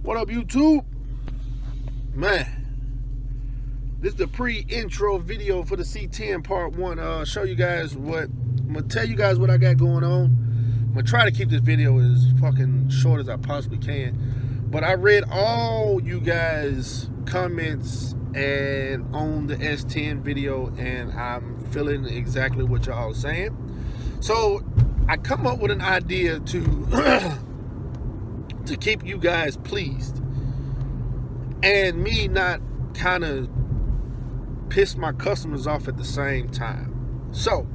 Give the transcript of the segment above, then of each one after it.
What up, YouTube? Man, this is the pre-intro video for the SiK10 part 1. Show you guys what I'm gonna tell you guys what I got going on. I'm gonna try to keep this video as fucking short as I possibly can. But I read all you guys' comments and on the S10 video, and I'm feeling exactly what y'all are saying. So I come up with an idea to to keep you guys pleased and me not kind of piss my customers off at the same time. So,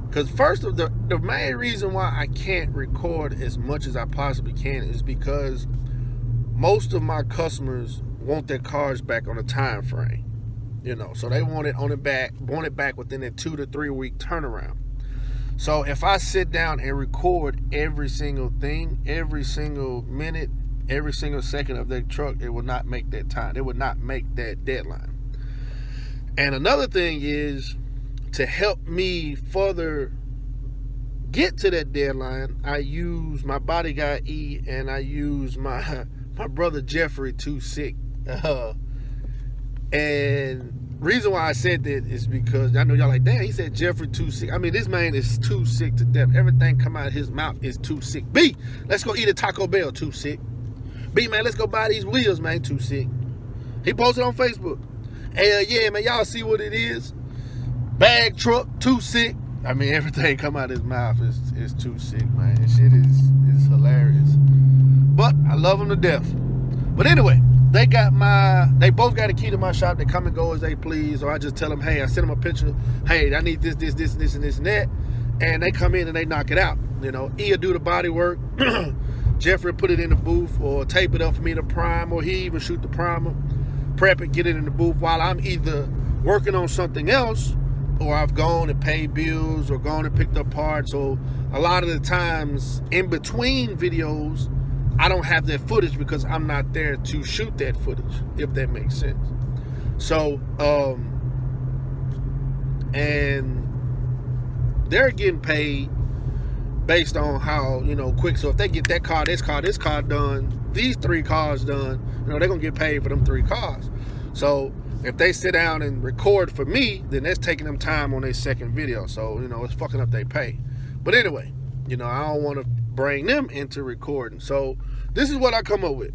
because first of the main reason why I can't record as much as I possibly can is because most of my customers want their cars back on a time frame, you know, so they want it back within a 2 to 3 week turnaround. So if I sit down and record every single thing, every single minute, every single second of that truck, it will not make that time. It would not make that deadline. And another thing is, to help me further get to that deadline, I use my body guy E and I use my brother Jeffrey too sick. And reason why I said that is because I know y'all like, damn, he said Jeffrey too sick. I mean, this man is too sick to death. Everything come out of his mouth is too sick. B, let's go eat a Taco Bell, too sick. B, man, let's go buy these wheels, man, too sick. He posted on Facebook. Hell yeah, man, y'all see what it is? Bag truck, too sick. I mean, everything come out of his mouth is too sick, man. Shit is hilarious. But I love him to death. But anyway, they both got a key to my shop. They come and go as they please, or I just tell them, hey, I send them a picture. Hey, I need this, and that, and they come in and they knock it out. You know, he'll do the body work. Jeffrey put it in the booth or tape it up for me to prime, or he even shoot the primer, prep it, get it in the booth while I'm either working on something else, or I've gone and paid bills, or gone and picked up parts. So a lot of the times in between videos, I don't have that footage because I'm not there to shoot that footage, if that makes sense. So, and they're getting paid based on how, you know, quick. So if they get that car, this car done, these 3 cars done, you know, they're gonna get paid for them 3 cars. So if they sit down and record for me, then that's taking them time on their second video. So, you know, it's fucking up their pay. But anyway, you know, I don't want to bring them into recording. So this is what I come up with.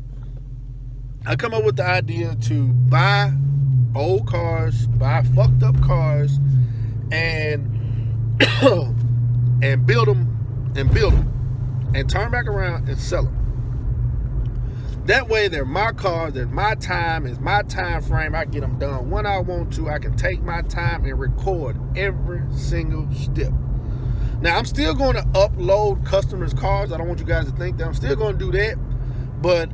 I come up with the idea to buy old cars, buy fucked up cars, and and build them, and turn back around and sell them. That way, they're my cars, they're my time, it's my time frame. I get them done when I want to. I can take my time and record every single step. Now, I'm still going to upload customers' cars. I don't want you guys to think that I'm still going to do that. But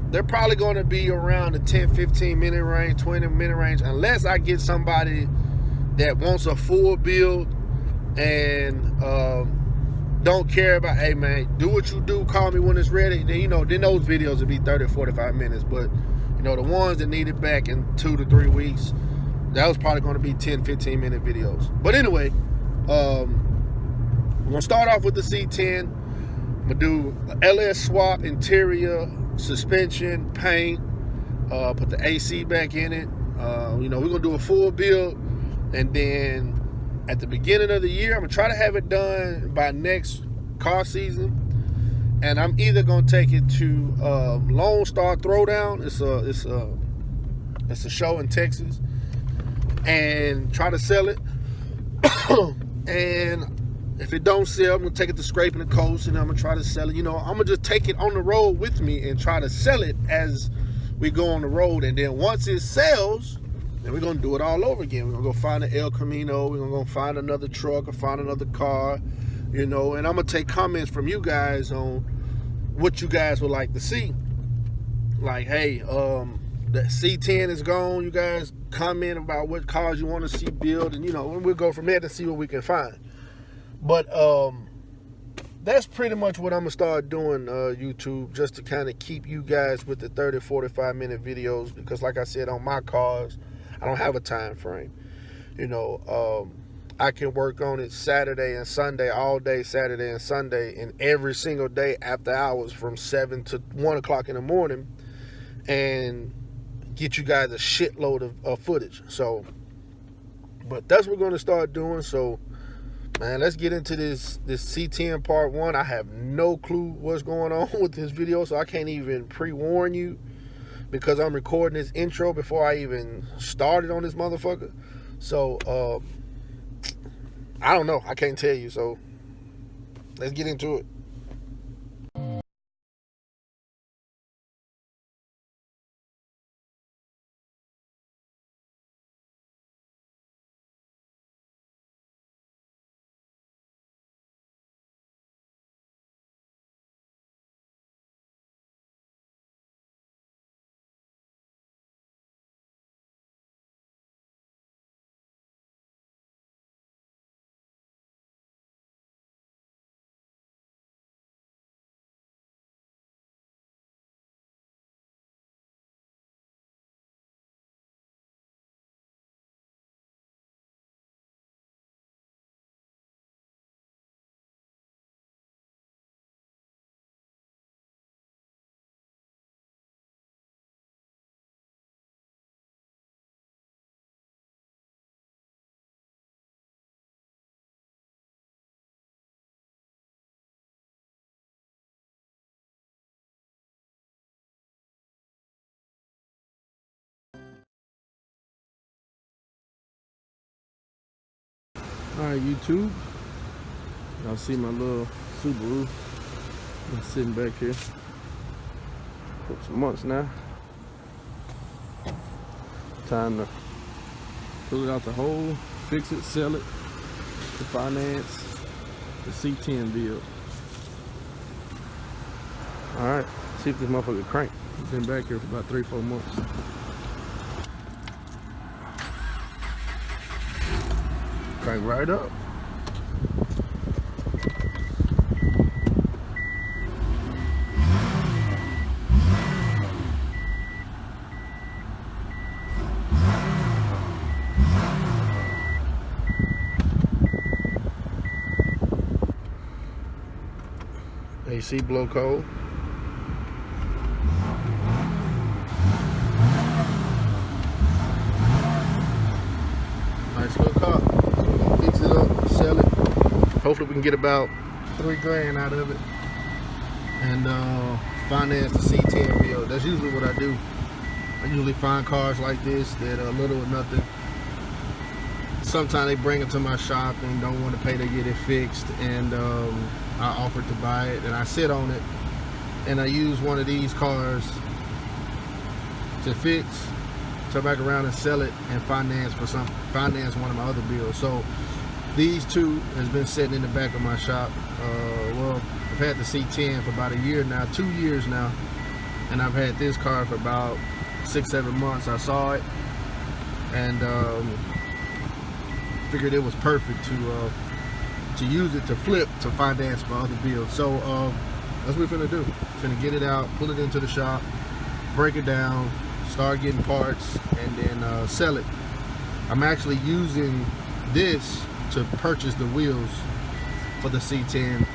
they're probably going to be around the 10, 15 minute range, 20 minute range, unless I get somebody that wants a full build and don't care about, hey, man, do what you do, call me when it's ready. Then, you know, then those videos will be 30 or 45 minutes. But, you know, the ones that need it back in 2 to 3 weeks, that was probably going to be 10, 15 minute videos. But anyway, I'm gonna start off with the SiK10. I'm gonna do LS swap, interior, suspension, paint, put the AC back in it. You know, we're gonna do a full build, and then at the beginning of the year, I'm gonna try to have it done by next car season. And I'm either gonna take it to Lone Star Throwdown. It's a show in Texas, and try to sell it. And if it don't sell, I'm gonna take it to Scraping the Coast, and I'm gonna try to sell it. You know, I'm gonna just take it on the road with me and try to sell it as we go on the road. And then once it sells, then we're gonna do it all over again. We're gonna go find an El Camino. We're gonna go find another truck or find another car, you know. And I'm gonna take comments from you guys on what you guys would like to see. Like, hey, the SiK10 is gone. You guys comment about what cars you want to see build, and you know, and we'll go from there to see what we can find. But that's pretty much what I'm gonna start doing, YouTube, just to kind of keep you guys with the 30, 45 minute videos, because like I said, on my cars, I don't have a time frame. You know, I can work on it Saturday and Sunday, all day Saturday and Sunday, and every single day after hours from 7 to 1 o'clock in the morning, and get you guys a shitload of footage. So, but that's what we're going to start doing. So, man, let's get into this C10 part 1. I have no clue what's going on with this video, so I can't even pre-warn you because I'm recording this intro before I even started on this motherfucker. So, I don't know. I can't tell you. So, let's get into it. Alright, YouTube. Y'all see my little Subaru. I'm sitting back here for some months now. Time to pull it out the hole, fix it, sell it, to finance the C10 build. Alright, see if this motherfucker crank. It's been back here for about 3-4 months. Crank right up. AC blow cold. Nice little car. So we're gonna fix it up, sell it. Hopefully we can get about $3 grand out of it, and finance the C10 build. That's usually what I do. I usually find cars like this that are little or nothing. Sometimes they bring it to my shop and don't want to pay to get it fixed, and I offer to buy it, and I sit on it, and I use one of these cars to fix, turn back around and sell it, and finance one of my other bills. So these two has been sitting in the back of my shop. Well, I've had the C10 for about a year now, 2 years now, and I've had this car for about 6-7 months. I saw it and figured it was perfect to use it to flip to finance my other bills. So that's what we're finna do. Finna get it out, pull it into the shop, break it down, start getting parts, and then sell it. I'm actually using this to purchase the wheels for the C10.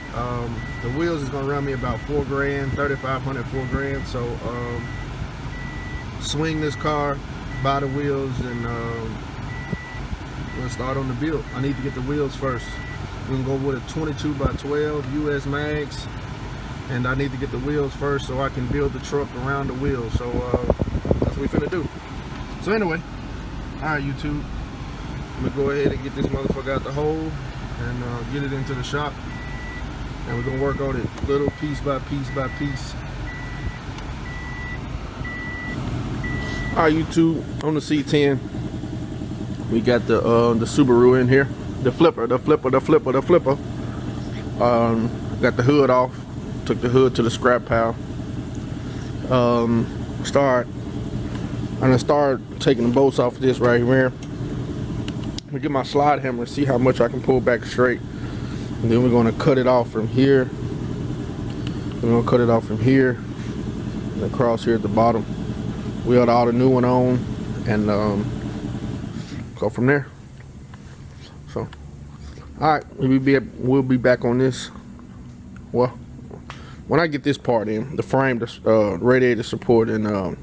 The wheels is gonna run me about $4 grand, $3,500, $4 grand. So swing this car, buy the wheels, and we'll start on the build. I need to get the wheels first. We're gonna go with a 22x12 US mags, and I need to get the wheels first so I can build the truck around the wheels. So that's what we're finna do. So anyway, alright YouTube, I'm gonna go ahead and get this motherfucker out the hole and get it into the shop, and we're gonna work on it little piece by piece by piece. Alright YouTube, on the C10 we got the Subaru in here, the flipper. Got the hood off, took the hood to the scrap pile. I'm gonna start taking the bolts off of this right here. I'm gonna get my slide hammer, see how much I can pull back straight, and then we're gonna cut it off from here. We're gonna cut it off from here and across here at the bottom. Weld all the new one on, and go from there. So All right, we'll be back on this. Well, when I get this part in, the frame, the radiator support, and the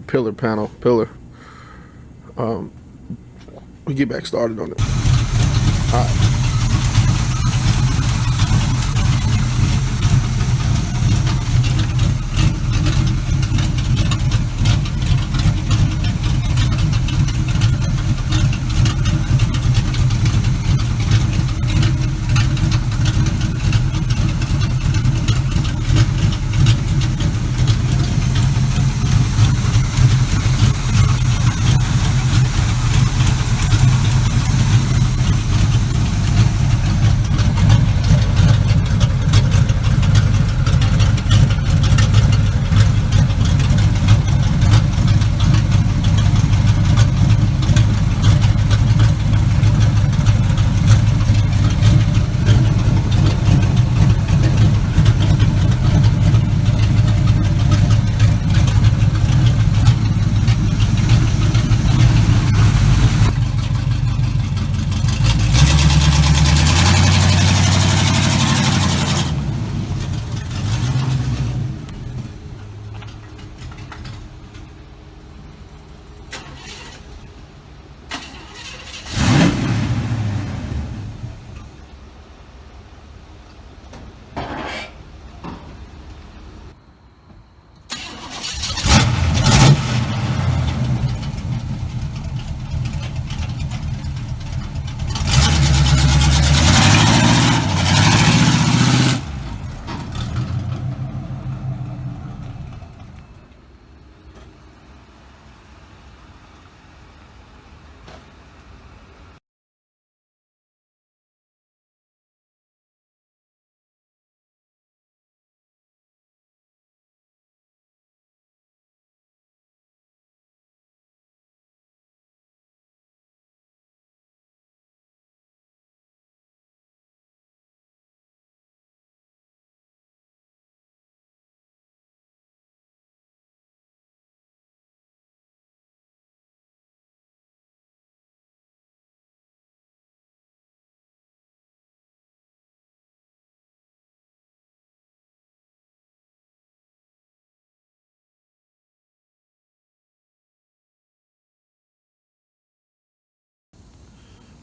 pillar, we get back started on it. All right.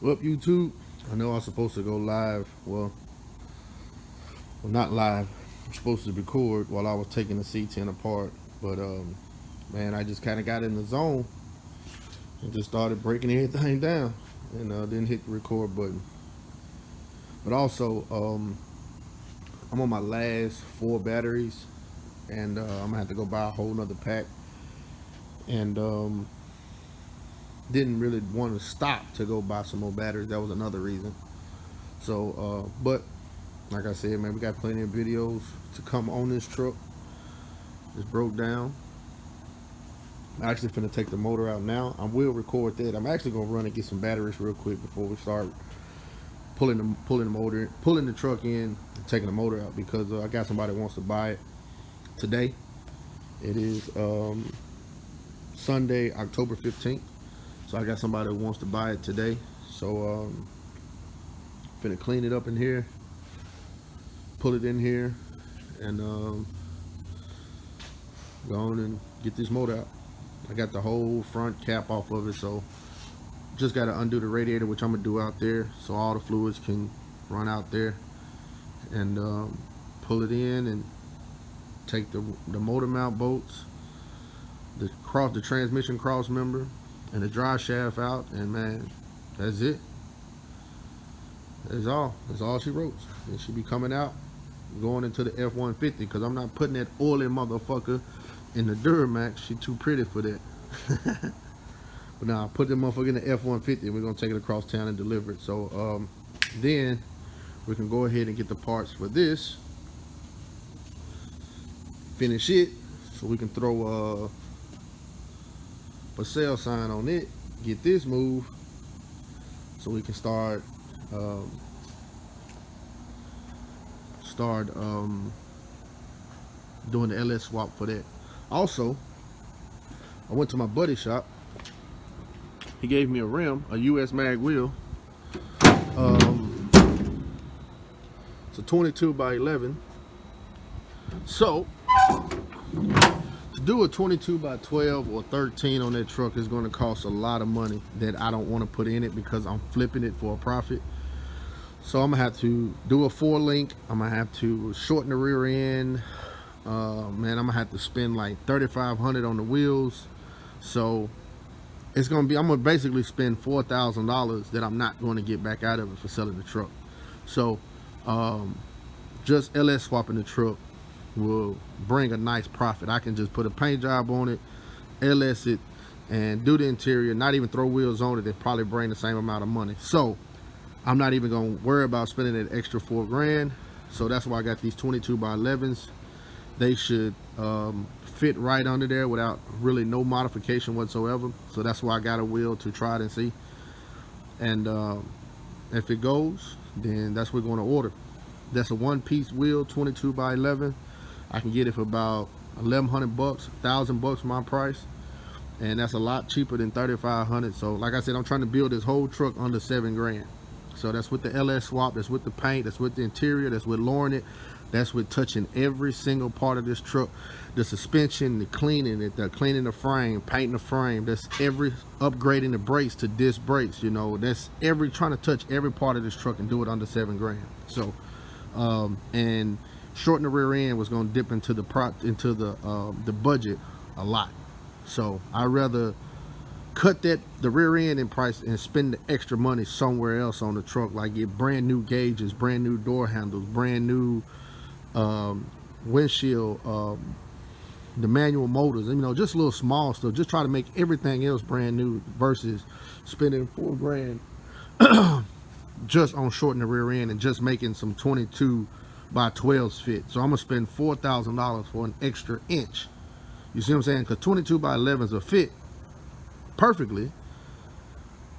Well, YouTube, I know I'm supposed to go live. Well, not live. I'm supposed to record while I was taking the SiK10 apart, but man, I just kind of got in the zone and just started breaking everything down, and didn't hit the record button. But also, I'm on my last 4 batteries, and I'm gonna have to go buy a whole nother pack. And didn't really want to stop to go buy some more batteries. That was another reason. So, but like I said, man, we got plenty of videos to come on this truck. It's broke down. I'm actually finna take the motor out now. I will record that. I'm actually gonna run and get some batteries real quick before we start pulling the truck in, and taking the motor out, because I got somebody who wants to buy it today. It is Sunday, October 15th. So I got somebody who wants to buy it today. So finna clean it up in here, pull it in here, and go on and get this motor out. I got the whole front cap off of it, so just got to undo the radiator, which I'm gonna do out there, so all the fluids can run out there, and pull it in and take the motor mount bolts, the transmission cross member, and the drive shaft out, and man, that's it. That's all she wrote. It should be coming out, going into the F-150, because I'm not putting that oily motherfucker in the Duramax. She too pretty for that. But now I put the motherfucker in the F-150, and we're gonna take it across town and deliver it. So then we can go ahead and get the parts for this, finish it, so we can throw a sale sign on it, get this moved, so we can start doing the LS swap for that. Also, I went to my buddy shop. He gave me a rim, a US mag wheel. It's a 22 by 11. So to do a 22 by 12 or 13 on that truck is going to cost a lot of money that I don't want to put in it because I'm flipping it for a profit. So I'm gonna have to do a 4-link. I'm gonna have to shorten the rear end. Man, I'm gonna have to spend like $3,500 on the wheels. So it's gonna be, I'm gonna basically spend $4,000 that I'm not going to get back out of it for selling the truck. So just LS swapping the truck will bring a nice profit. I can just put a paint job on it, LS it, and do the interior, not even throw wheels on it, and probably bring the same amount of money. So I'm not even gonna worry about spending that extra $4 grand. So that's why I got these 22 by 11s. They should fit right under there without really no modification whatsoever. So that's why I got a wheel to try it and see. And if it goes, then that's what we're gonna order. That's a 1-piece wheel, 22 by 11. I can get it for about 1,100 bucks, 1,000 bucks my price. And that's a lot cheaper than 3,500. So like I said, I'm trying to build this whole truck under 7 grand. So that's with the LS swap, that's with the paint, that's with the interior, that's with lowering it, that's with touching every single part of this truck. The suspension, the cleaning it, the cleaning the frame, painting the frame, that's every upgrading the brakes to disc brakes, you know, that's every, trying to touch every part of this truck and do it under 7 grand. So and shorten the rear end was going to dip into the budget a lot. So I'd rather cut the rear end in price and spend the extra money somewhere else on the truck, like get brand new gauges, brand new door handles, brand new windshield, the manual motors, you know, just little small stuff. Just try to make everything else brand new versus spending $4 grand just on shortening the rear end and just making some 22 by 12s fit. So I'm gonna spend $4,000 for an extra inch. You see what I'm saying? Because 22 by 11s will fit perfectly.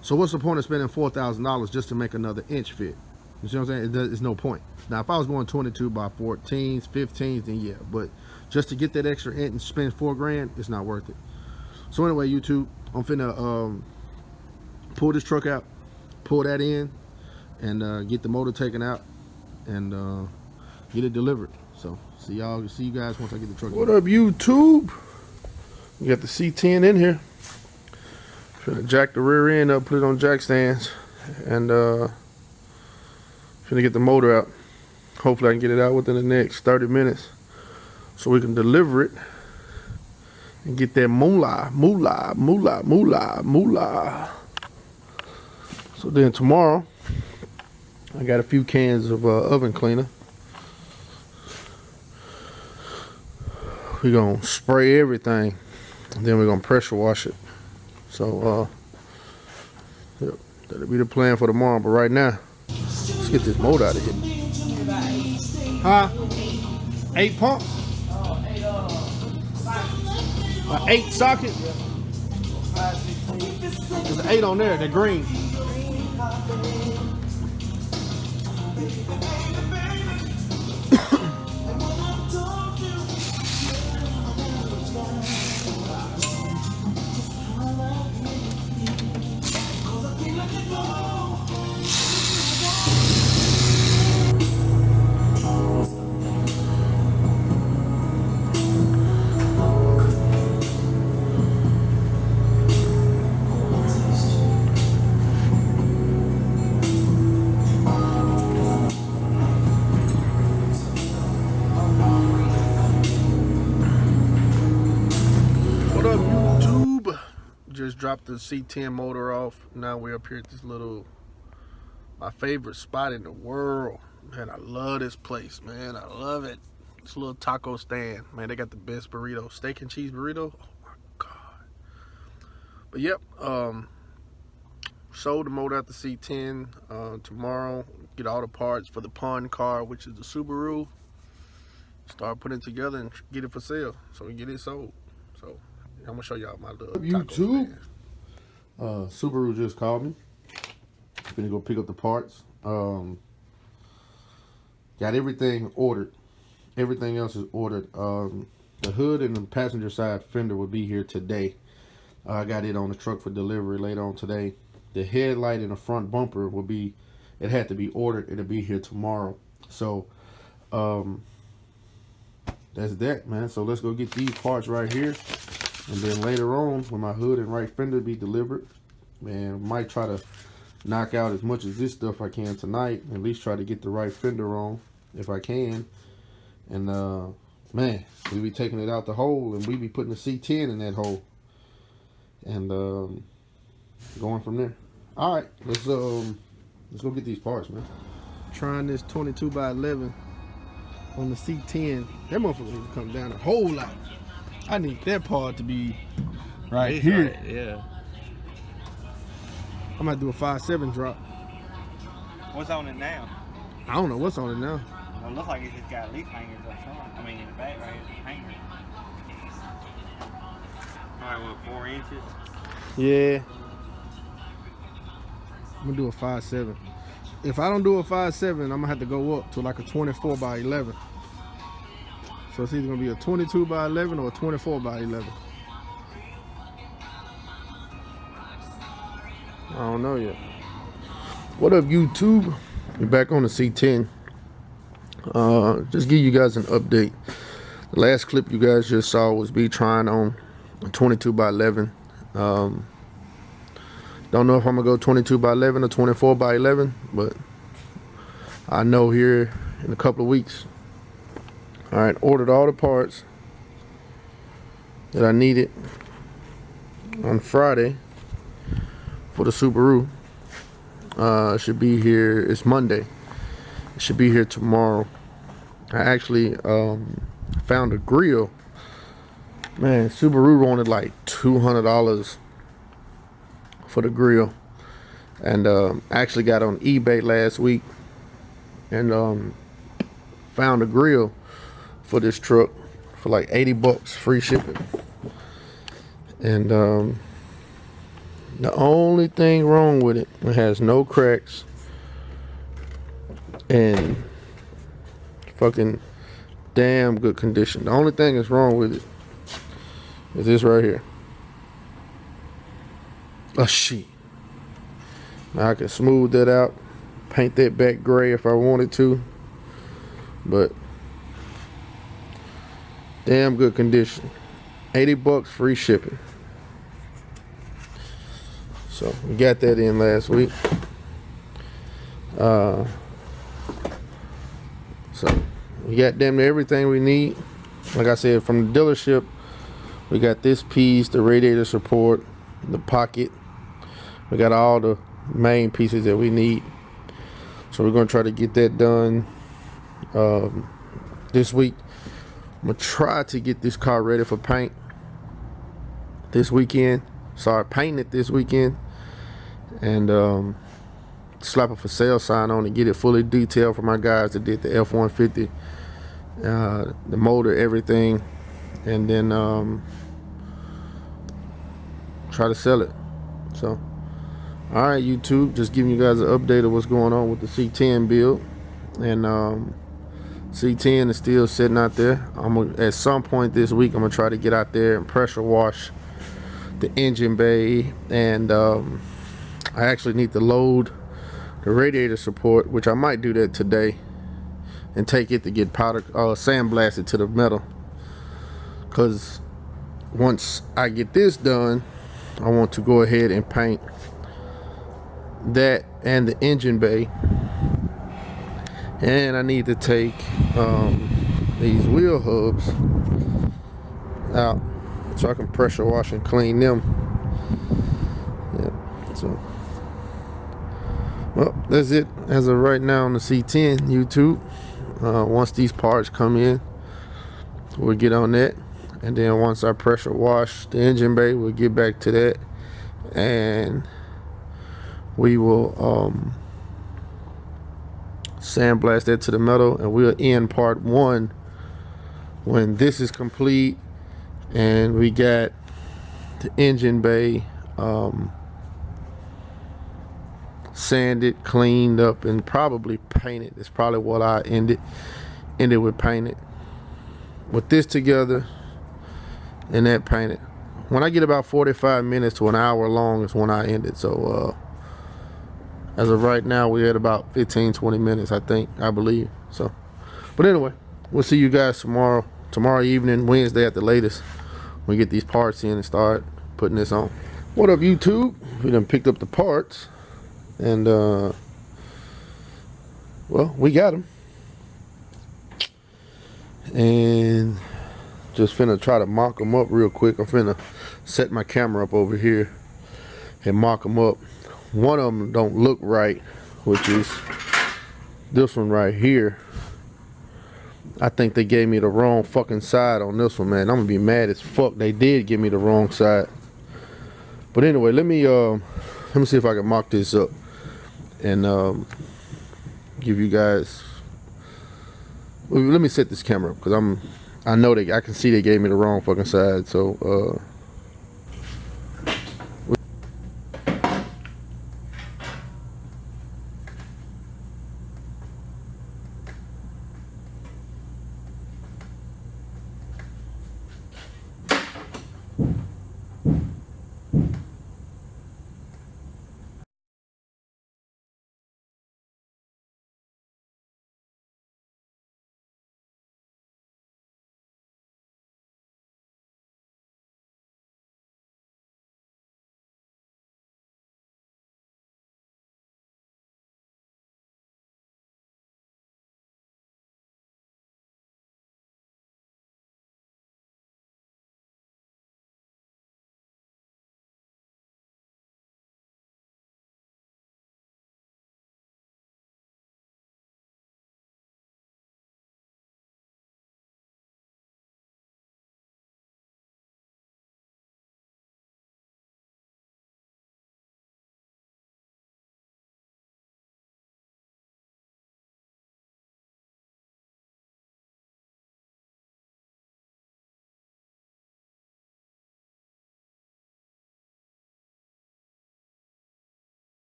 So what's the point of spending $4,000 just to make another inch fit? You see what I'm saying? There's no point. Now if I was going 22 by 14s, 15s, then yeah, but just to get that extra inch and spend $4 grand, it's not worth it. So anyway, YouTube, I'm finna pull this truck out, pull that in, and get the motor taken out and get it delivered. So see you guys once I get the truck. What up, YouTube? We got the SiK10 in here. Finna jack the rear end up, put it on jack stands, and finna get the motor out. Hopefully I can get it out within the next 30 minutes so we can deliver it and get that moolah. So then tomorrow I got a few cans of oven cleaner. We're gonna spray everything and then we're gonna pressure wash it. So yep, that'll be the plan for tomorrow. But right now, let's get this motor out of here. Huh? 8 pumps? 8 socket? There's an 8 on there, they're green. Just dropped the SiK10 motor off. Now we're up here at this my favorite spot in the world. Man, I love this place, man. I love it. This little taco stand. Man, they got the best burrito. Steak and cheese burrito. Oh my God. But yep, sold the motor out the SiK10 tomorrow. Get all the parts for the pawn car, which is the Subaru. Start putting it together and get it for sale so we get it sold. So I'm gonna show y'all my little YouTube. Subaru just called me. Gonna go pick up the parts. Got everything ordered. Everything else is ordered. The hood and the passenger side fender will be here today. I got it on the truck for delivery later on today. The headlight and the front bumper will be, it had to be ordered. It'll be here tomorrow. So that's that, man. So let's go get these parts right here, and then later on when my hood and right fender be delivered, man, might try to knock out as much of this stuff I can tonight. At least try to get the right fender on if I can. And man, we be taking it out the hole, and we be putting the SiK10 in that hole, and going from there. All right, let's go get these parts, man. Trying this 22x11 on the SiK10. That motherfucker will come down a whole lot. I need that part to be right here. Right, yeah. I might do a 5.7 drop. What's on it now? I don't know what's on it now. Well, it looks like it just got leaf hangers up front. I mean, in the back right here, hanger. All right, what, 4 inches? Yeah. I'm gonna do a 5.7. If I don't do a 5.7, I'm gonna have to go up to like a 24x11. So it's either gonna be a 22x11 or a 24x11. I don't know yet. What up, YouTube? We're back on the SiK10. Just give you guys an update. The last clip you guys just saw was me trying on a 22x11. Don't know if I'm gonna go 22x11 or 24x11, but I know here in a couple of weeks. All right, ordered all the parts that I needed on Friday for the Subaru. It should be here. It's Monday. It should be here tomorrow. I actually found a grill. Man, Subaru wanted like $200 for the grill, and actually got on eBay last week and found a grill for this truck for like $80 free shipping. And the only thing wrong with it has no cracks and fucking damn good condition. The only thing that's wrong with it is this right here. A sheet. Now I can smooth that out, paint that back gray if I wanted to, but damn good condition. $80 free shipping. So we got that in last week. So we got damn near everything we need. Like I said, from the dealership, we got this piece, the radiator support, the pocket. We got all the main pieces that we need. So we're gonna try to get that done this week. I'm gonna try to get this car ready for paint this weekend. Start painting it this weekend, and slap a for sale sign on it, get it fully detailed for my guys that did the F-150, the motor, everything, and then try to sell it. So all right, YouTube, just giving you guys an update of what's going on with the SiK10 build. And SiK10 is still sitting out there. At some point this week, I'm gonna try to get out there and pressure wash the engine bay, and I actually need to load the radiator support, which I might do that today, and take it to get powder sandblasted to the metal. Because once I get this done, I want to go ahead and paint that and the engine bay, and I need to take these wheel hubs out so I can pressure wash and clean them. Yeah, so well, that's it as of right now on the SiK10, YouTube. Once these parts come in, we'll get on that, and then once I pressure wash the engine bay, we'll get back to that, and we will sandblast that to the metal, and we'll end part 1 when this is complete and we got the engine bay sanded, cleaned up, and probably painted. That's probably what I ended with painted. With this together and that painted. When I get about 45 minutes to an hour long is when I end it. So as of right now, we're at about 15-20 minutes, I believe. So, but anyway, we'll see you guys tomorrow evening, Wednesday at the latest. We get these parts in and start putting this on. What up, YouTube? We done picked up the parts, and well, we got them, and just finna try to mock them up real quick. I'm finna set my camera up over here and mock them up. One of them don't look right, which is this one right here. I think they gave me the wrong fucking side on this one, man. I'm gonna be mad as fuck. They did give me the wrong side. But anyway, let me see if I can mock this up and give you guys. Let me set this camera up, because I know I can see they gave me the wrong fucking side. So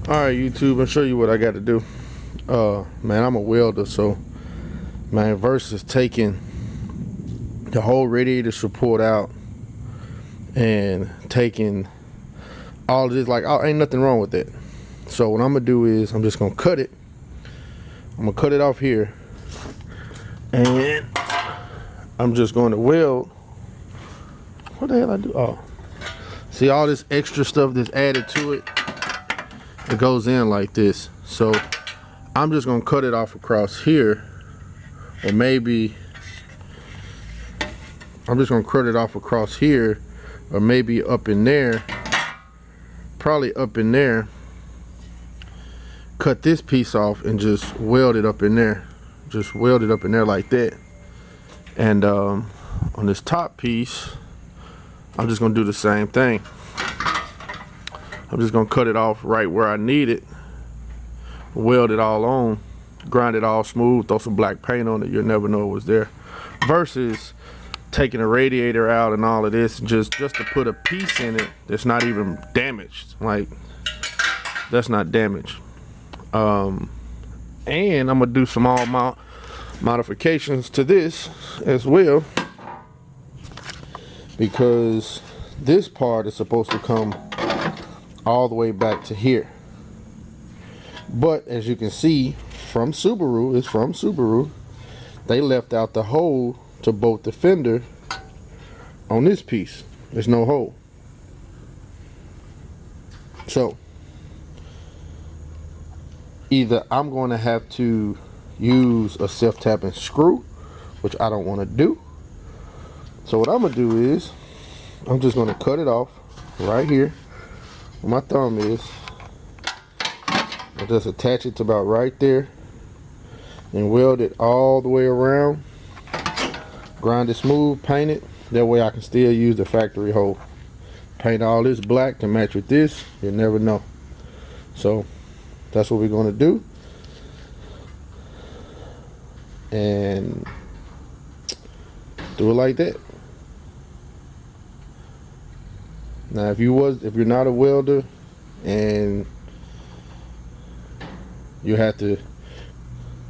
alright, YouTube, I'll show you what I got to do. Man, I'm a welder, so man, versus taking the whole radiator support out and taking all of this, like, ain't nothing wrong with that. So what I'm gonna do is I'm just gonna cut it. I'm gonna cut it off here, and I'm just going to weld. What the hell I do? Oh, see all this extra stuff that's added to it? It goes in like this. So I'm just gonna cut it off across here, or maybe I'm just gonna cut it off across here, or maybe up in there, probably up in there. Cut this piece off and just weld it up in there. Just weld it up in there like that. And on this top piece, I'm just gonna do the same thing. I'm just gonna cut it off right where I need it, weld it all on, grind it all smooth, throw some black paint on it. You'll never know it was there. Versus taking a radiator out and all of this just to put a piece in it that's not even damaged. Like, that's not damaged. And I'm gonna do some modifications to this as well, because this part is supposed to come all the way back to here. But as you can see from Subaru, it's from Subaru, they left out the hole to bolt the fender on this piece. There's no hole. So either I'm going to have to use a self-tapping screw, which I don't want to do. So what I'm going to do is I'm just going to cut it off right here where my thumb is. I'll just attach it to about right there and weld it all the way around. Grind it smooth, paint it. That way I can still use the factory hole paint all this black to match with this. You never know. So that's what we're going to do. And do it like that. Now if you're not a welder and you have to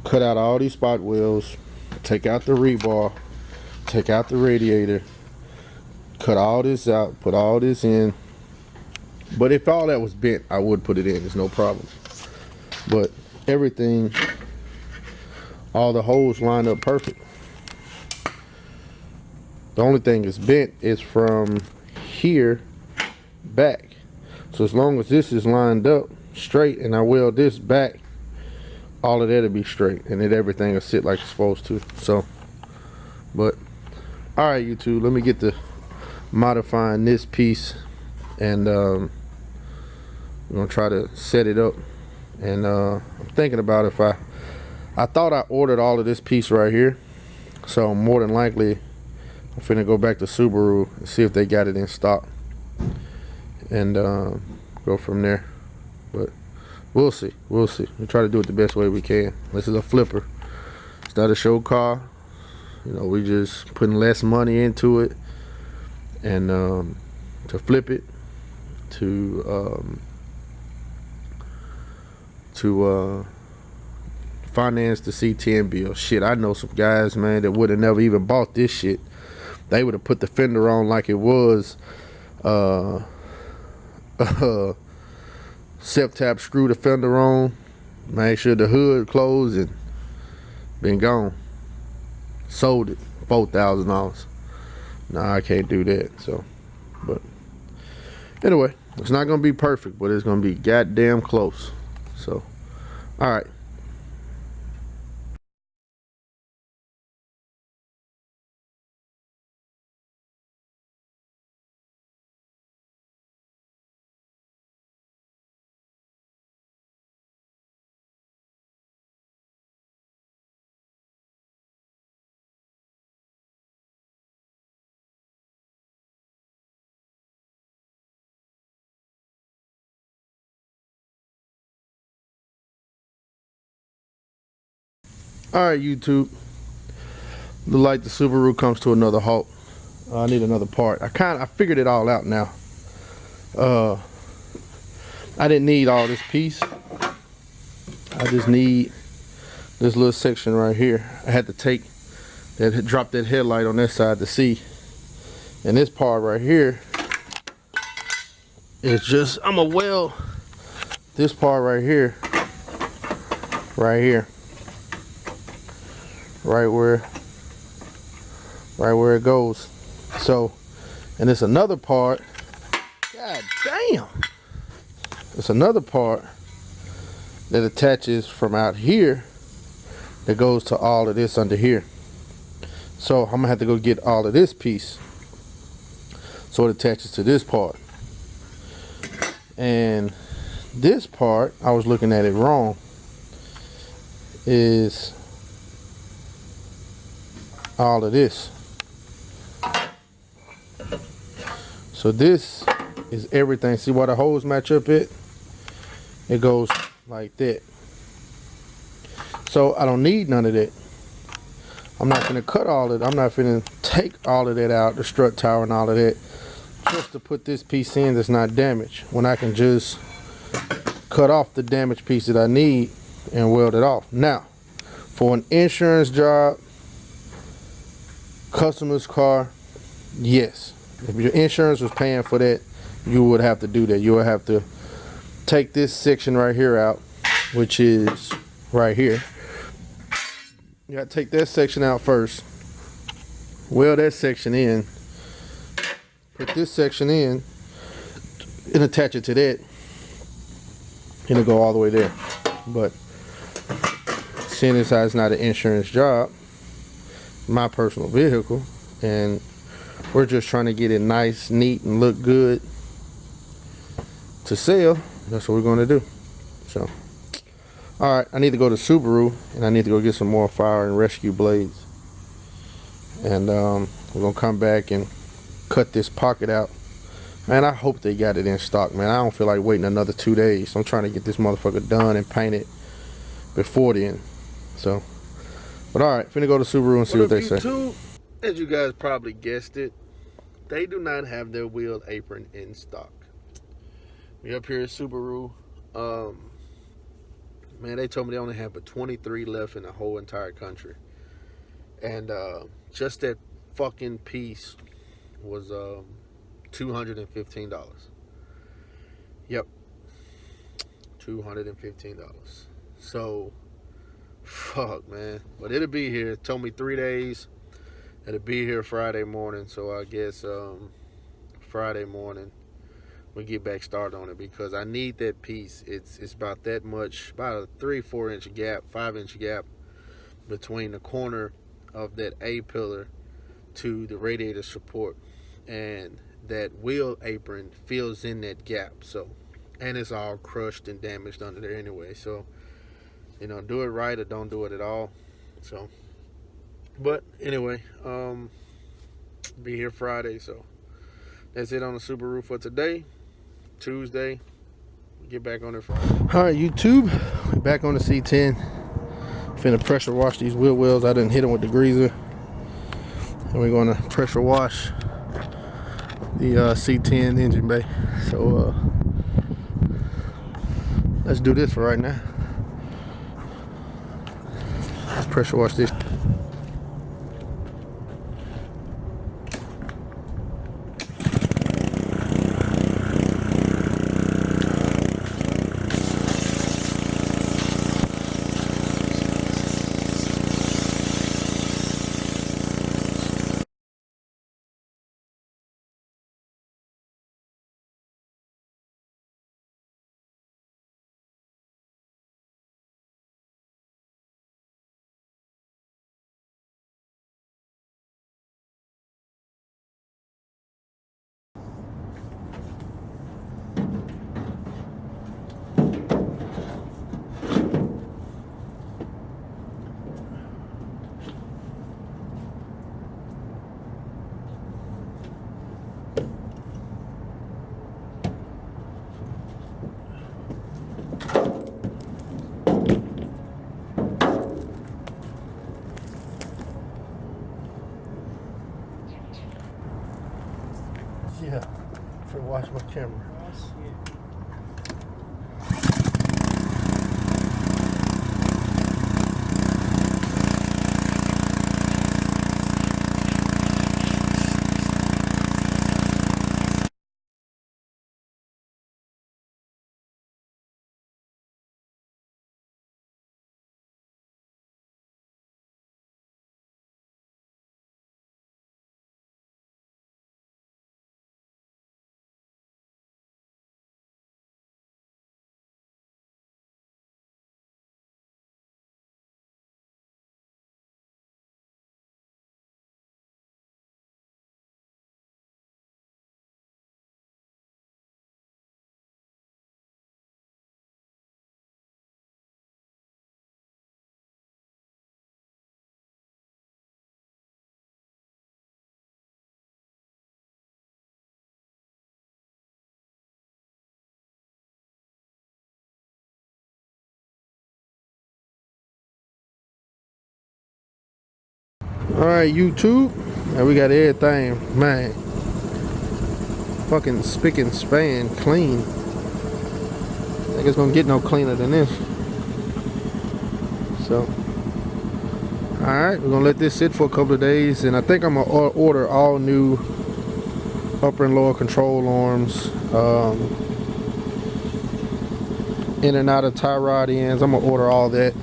cut out all these spot welds, take out the rebar, take out the radiator, cut all this out, put all this in. But if all that was bent, I would put it in, there's no problem. But everything, all the holes line up perfect. The only thing that's bent is from here back. So as long as this is lined up straight and I weld this back, all of that'll be straight and then everything will sit like it's supposed to. So, but all right, YouTube, let me get to modifying this piece, and we're gonna try to set it up. And I'm thinking about if I thought I ordered all of this piece right here, so more than likely I'm finna go back to Subaru and see if they got it in stock, and go from there. But we'll see. We'll try to do it the best way we can. This is a flipper. It's not a show car. You know, we just putting less money into it, and to flip it, to finance the SiK10 bill. Shit, I know some guys, man, that would have never even bought this shit. They would have put the fender on like it was self-tap, screw the fender on, make sure the hood closed, and been gone. Sold it $4,000. Nah, I can't do that. So, but anyway, it's not gonna be perfect, but it's gonna be goddamn close. So, all right. All right, YouTube. Look like the Subaru comes to another halt. I need another part. I figured it all out now. I didn't need all this piece. I just need this little section right here. I had to drop that headlight on that side to see. And this part right here is just, I'm gonna weld this part right here, right where it goes. So, and it's another part, god damn, it's another part that attaches from out here that goes to all of this under here. So I'm gonna have to go get all of this piece so it attaches to this part. And this part, I was looking at it wrong, is all of this. So this is everything. See why the holes match up it? It goes like that. So I don't need none of that. I'm not gonna cut all of it. I'm not gonna take all of that out, the strut tower and all of that, just to put this piece in that's not damaged, when I can just cut off the damaged piece that I need and weld it off. Now, for an insurance job, customer's car, yes. If your insurance was paying for that, you would have to do that. You would have to take this section right here out, which is right here. You gotta take that section out first, weld that section in, put this section in, and attach it to that, and it'll go all the way there. But seeing as how it's not an insurance job, my personal vehicle, and we're just trying to get it nice, neat, and look good to sell, that's what we're going to do. So, all right, I need to go to Subaru, and I need to go get some more fire and rescue blades, and we're going to come back and cut this pocket out Man, I hope they got it in stock, man. I don't feel like waiting another 2 days. I'm trying to get this motherfucker done and painted before then. So, but all right, finna go to Subaru and see what they say. As you guys probably guessed it, they do not have their wheel apron in stock. We up here at Subaru. Man, they told me they only have but 23 left in the whole entire country. And just that fucking piece was $215. Yep, $215. So, fuck, man. But it'll be here. It told me 3 days. It'll be here Friday morning. So I guess Friday morning we get back started on it, because I need that piece. It's about that much, about a 3-4 inch gap, 5 inch gap between the corner of that A pillar to the radiator support, and that wheel apron fills in that gap. So, and it's all crushed and damaged under there anyway. So, you know, do it right or don't do it at all. So, but anyway, be here Friday. So that's it on the Subaru for today. Tuesday, get back on it Friday. All right, YouTube, we're back on the C10. Finna pressure wash these wheel wells. I didn't hit them with the greaser, and we're gonna pressure wash the C10 engine bay. So let's do this for right now. Let's pressure wash this. Yeah, for watch my camera. Alright, YouTube. Now we got everything, man. Fucking spick and span clean. I think it's gonna get no cleaner than this. So, alright, we're gonna let this sit for a couple of days, and I think I'm gonna order all new upper and lower control arms, in and out of tie rod ends. I'm gonna order all that.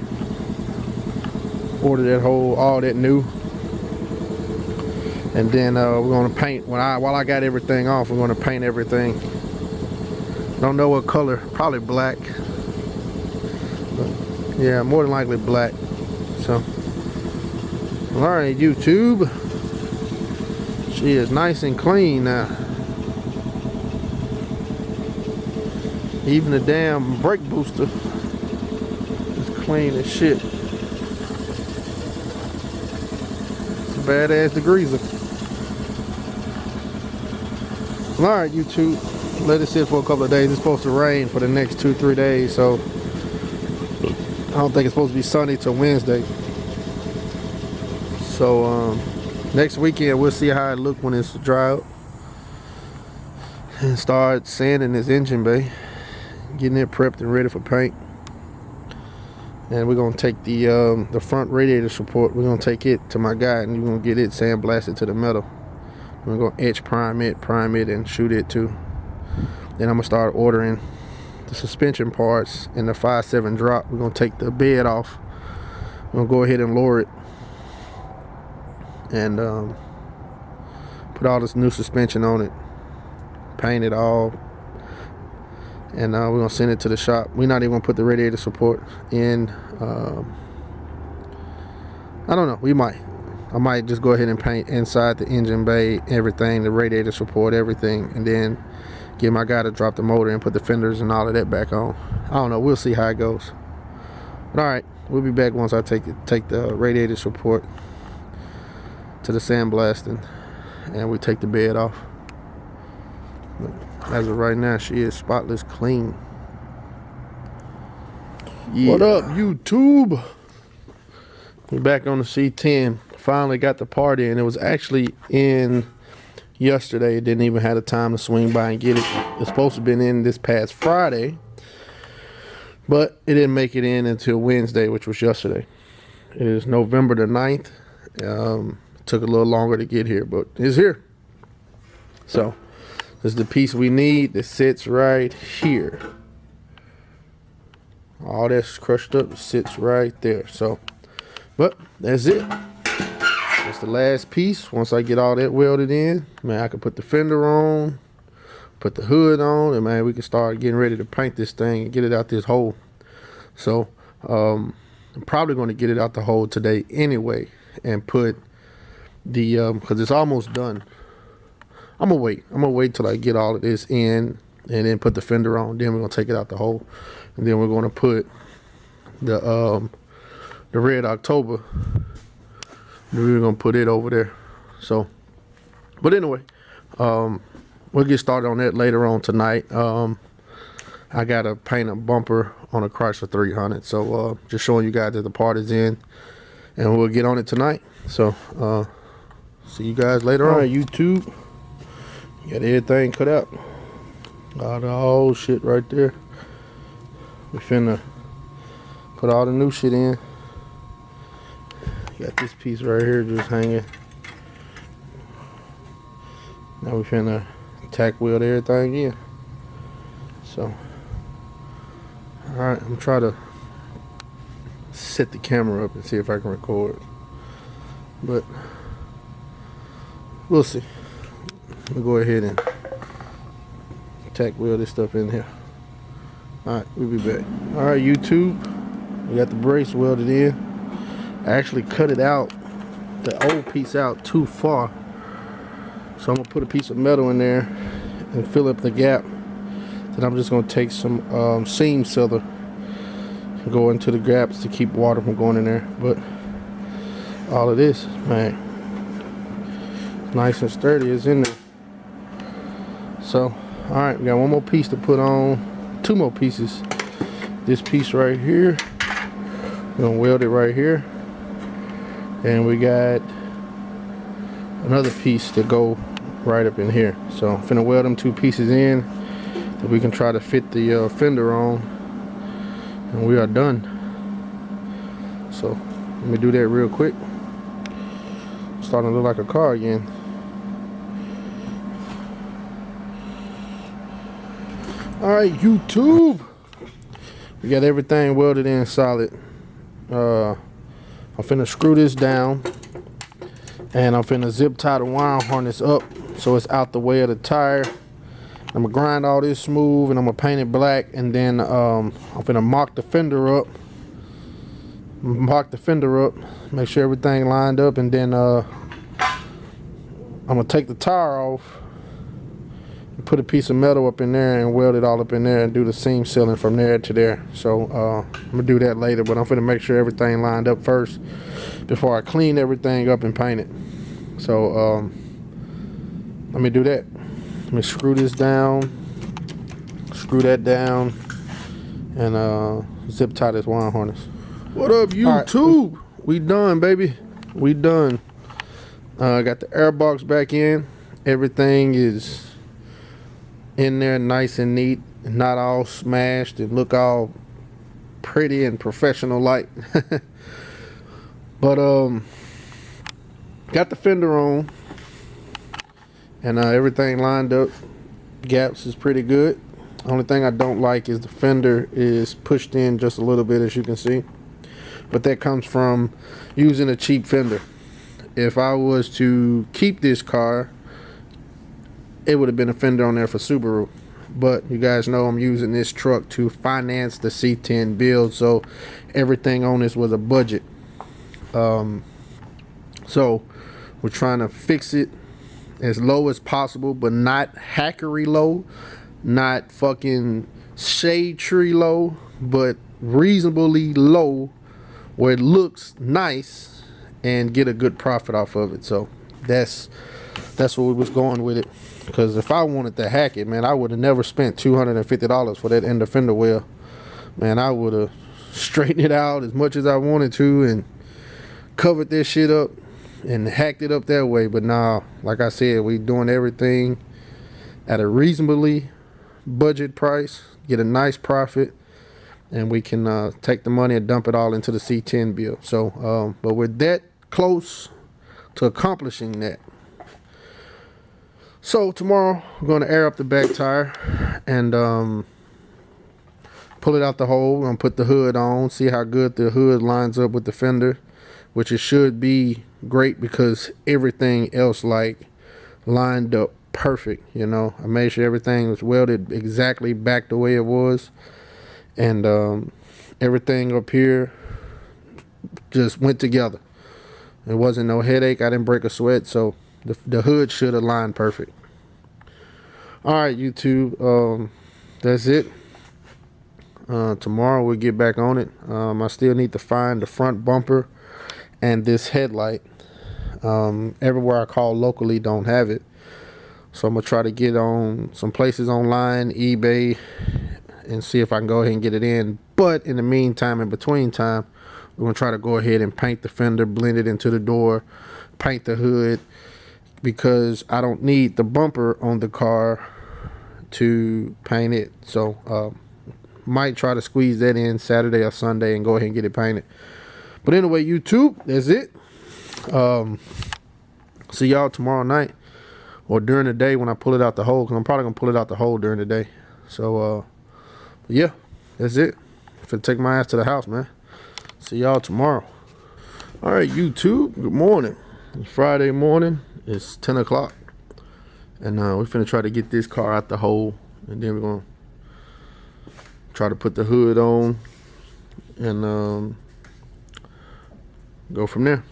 Order that whole, all that new. And then we're gonna paint. While I got everything off, we're gonna paint everything. Don't know what color, probably black. But yeah, more than likely black. So, all right, YouTube. She is nice and clean now. Even the damn brake booster is clean as shit. It's a badass degreaser. All right, YouTube, let it sit for a couple of days. It's supposed to rain for the next 2-3 days, so I don't think it's supposed to be sunny till Wednesday. So next weekend we'll see how it look when it's dry out, and start sanding this engine bay, getting it prepped and ready for paint. And we're gonna take the front radiator support. We're gonna take it to my guy, and we're gonna get it sandblasted to the metal. We're gonna etch prime it, and shoot it too. Then I'm gonna start ordering the suspension parts and the 5.7 drop. We're gonna take the bed off. We're gonna go ahead and lower it, and put all this new suspension on it, paint it all, and we're gonna send it to the shop. We're not even gonna put the radiator support in. I don't know, I might just go ahead and paint inside the engine bay, everything, the radiator support, everything, and then get my guy to drop the motor and put the fenders and all of that back on. I don't know, we'll see how it goes. But all right, we'll be back once I take the radiator support to the sandblasting, and we take the bed off. But as of right now, she is spotless clean. Yeah. What up, YouTube? We're back on the C10. Finally got the part in. It was actually in yesterday. It didn't even have the time to swing by and get it. It's supposed to have been in this past Friday, but it didn't make it in until Wednesday, which was yesterday. It is November the 9th. Took a little longer to get here, but it's here. So this is the piece we need that sits right here. All that's crushed up sits right there. So, but that's it. That's the last piece. Once I get all that welded in, man, I can put the fender on, put the hood on, and man, we can start getting ready to paint this thing and get it out this hole. So I'm probably going to get it out the hole today anyway, and put the because it's almost done. I'm gonna wait till I get all of this in, and then put the fender on. Then we're gonna take it out the hole, and then we're gonna put the red October. We're gonna put it over there. So, but anyway, we'll get started on that later on tonight. I gotta paint a bumper on a Chrysler 300, so just showing you guys that the part is in, and we'll get on it tonight. So see you guys later on. All right, YouTube, got everything cut out, all the old shit right there. We finna put all the new shit in. Got this piece right here just hanging. Now we finna tack weld everything in. So, alright, I'm trying to set the camera up and see if I can record. But we'll see. We'll go ahead and tack weld this stuff in here. Alright, we'll be back. Alright, YouTube, we got the brace welded in. I actually cut it out, the old piece out too far. So I'm gonna put a piece of metal in there and fill up the gap. Then I'm just gonna take some seam sealer and go into the gaps to keep water from going in there. But all of this, man, nice and sturdy is in there. So, all right, we got one more piece to put on, two more pieces. This piece right here, we're gonna weld it right here. And we got another piece to go right up in here. So I'm finna weld them two pieces in that we can try to fit the fender on, and we are done. So let me do that real quick. Starting to look like a car again. Alright, YouTube, we got everything welded in solid. I'm finna screw this down, and I'm finna zip tie the wire harness up so it's out the way of the tire. I'm gonna grind all this smooth, and I'm gonna paint it black, and then I'm finna mock the fender up. Make sure everything lined up, and then I'm gonna take the tire off and put a piece of metal up in there and weld it all up in there and do the seam sealing from there to there. So I'm gonna do that later, but I'm gonna make sure everything lined up first before I clean everything up and paint it. So let me do that. Let me screw this down, screw that down, and zip tie this wire harness. What up, YouTube? Right. We done, baby. We done. Got the air box back in. Everything is in there nice and neat, and not all smashed and look all pretty and professional like. But got the fender on, and everything lined up. Gaps is pretty good. Only thing I don't like is the fender is pushed in just a little bit, as you can see, but that comes from using a cheap fender. If I was to keep this car, it would have been a fender on there for Subaru, but you guys know I'm using this truck to finance the SiK10 build, so everything on this was a budget. So we're trying to fix it as low as possible, but not hackery low, not fucking shade tree low, but reasonably low where it looks nice and get a good profit off of it. So that's what we was going with it, because if I wanted to hack it, man, I would have never spent $250 for that end fender well. Man, I would have straightened it out as much as I wanted to and covered this shit up and hacked it up that way. But nah, like I said, we doing everything at a reasonably budget price, get a nice profit, and we can take the money and dump it all into the SiK10 build. So but we're that close to accomplishing that. So tomorrow we're going to air up the back tire and pull it out the hole. We're going to put the hood on, see how good the hood lines up with the fender, which it should be great because everything else like lined up perfect. You know, I made sure everything was welded exactly back the way it was, and everything up here just went together. It wasn't no headache. I didn't break a sweat, so the hood should have lined perfect. All right, YouTube, that's it. Tomorrow we'll get back on it. I still need to find the front bumper and this headlight. Everywhere I call locally don't have it, so I'm gonna try to get on some places online, eBay, and see if I can go ahead and get it in. But in the meantime, in between time, we're gonna try to go ahead and paint the fender, blend it into the door, paint the hood, because I don't need the bumper on the car to paint it. So might try to squeeze that in Saturday or Sunday and go ahead and get it painted. But anyway, YouTube, that's it. See y'all tomorrow night or during the day when I pull it out the hole, because I'm probably gonna pull it out the hole during the day. So yeah, that's it. If I take my ass to the house, man. See y'all tomorrow. All right, YouTube, good morning. It's Friday morning. It's 10 o'clock, and we're finna try to get this car out the hole, and then we're gonna try to put the hood on and go from there.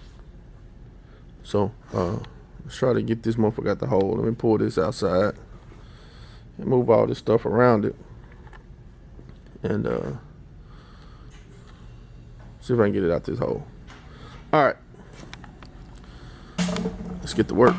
So let's try to get this motherfucker out the hole. Let me pull this outside and move all this stuff around it, and see if I can get it out this hole. All right, let's get to work.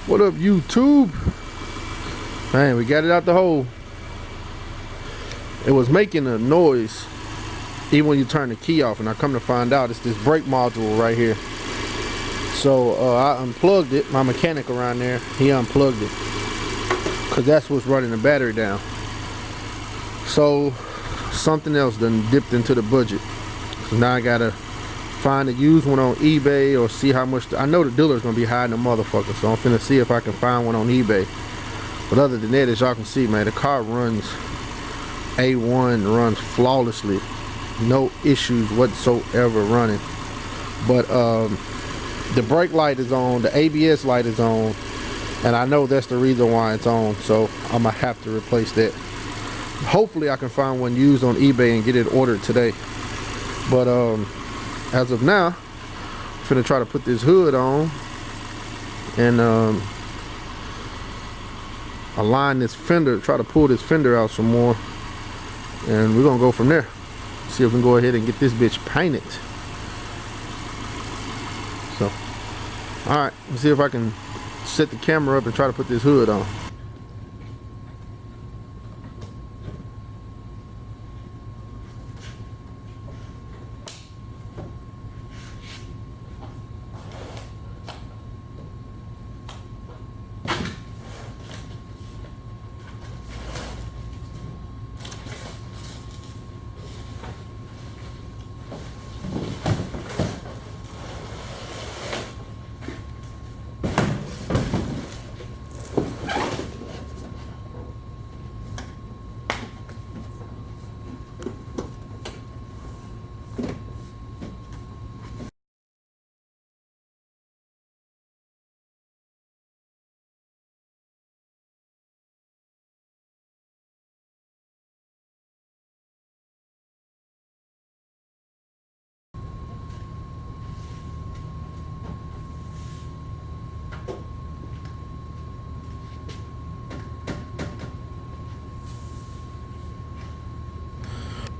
What up, YouTube? Man, we got it out the hole. It was making a noise even when you turn the key off, and I come to find out it's this brake module right here. So I unplugged it. My mechanic around there, he unplugged it because that's what's running the battery down. So something else done dipped into the budget. So now I gotta find a used one on eBay or see how much. I know the dealer's gonna be hiding a motherfucker, so I'm finna see if I can find one on eBay. But other than that, as y'all can see, man, the car runs A1, runs flawlessly, no issues whatsoever running. But the brake light is on, the ABS light is on, and I know that's the reason why it's on, so I'm gonna have to replace that. Hopefully I can find one used on eBay and get it ordered today. But as of now, I'm finna try to put this hood on and align this fender, try to pull this fender out some more, and we're gonna go from there. See if we can go ahead and get this bitch painted. So, alright, let's see if I can set the camera up and try to put this hood on.